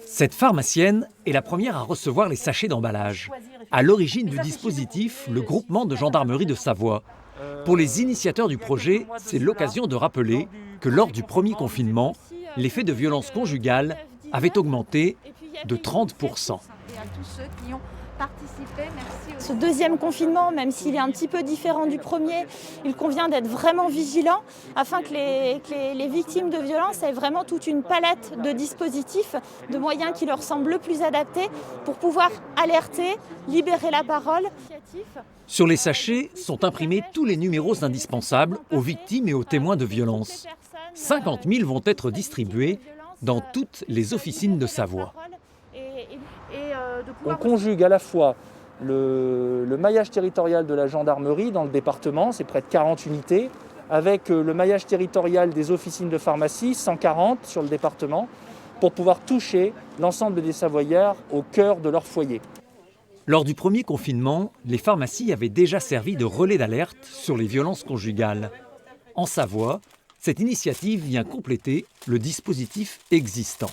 Cette pharmacienne est la première à recevoir les sachets d'emballage. À l'origine du dispositif, le groupement de gendarmerie de Savoie. Pour les initiateurs du projet, c'est l'occasion de rappeler que lors du premier confinement, les faits de violence conjugale avaient augmenté de 30%. Ce deuxième confinement, même s'il est un petit peu différent du premier, il convient d'être vraiment vigilant afin que les victimes de violences aient vraiment toute une palette de dispositifs, de moyens qui leur semblent le plus adaptés pour pouvoir alerter, libérer la parole. Sur les sachets sont imprimés tous les numéros indispensables aux victimes et aux témoins de violences. 50 000 vont être distribués dans toutes les officines de Savoie. On conjugue à la fois le maillage territorial de la gendarmerie dans le département, c'est près de 40 unités, avec le maillage territorial des officines de pharmacie, 140 sur le département, pour pouvoir toucher l'ensemble des Savoyards au cœur de leur foyer. Lors du premier confinement, les pharmacies avaient déjà servi de relais d'alerte sur les violences conjugales. En Savoie, cette initiative vient compléter le dispositif existant.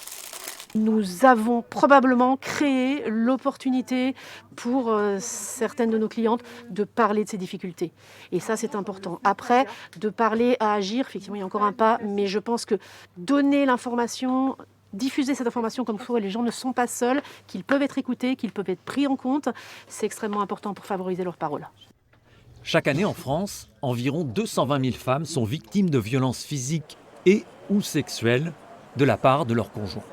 Nous avons probablement créé l'opportunité pour certaines de nos clientes de parler de ces difficultés. Et ça, c'est important. Après, de parler à agir, effectivement, il y a encore un pas, mais je pense que donner l'information, diffuser cette information comme quoi les gens ne sont pas seuls, qu'ils peuvent être écoutés, qu'ils peuvent être pris en compte, c'est extrêmement important pour favoriser leur parole. Chaque année en France, environ 220 000 femmes sont victimes de violences physiques et ou sexuelles de la part de leur conjoint.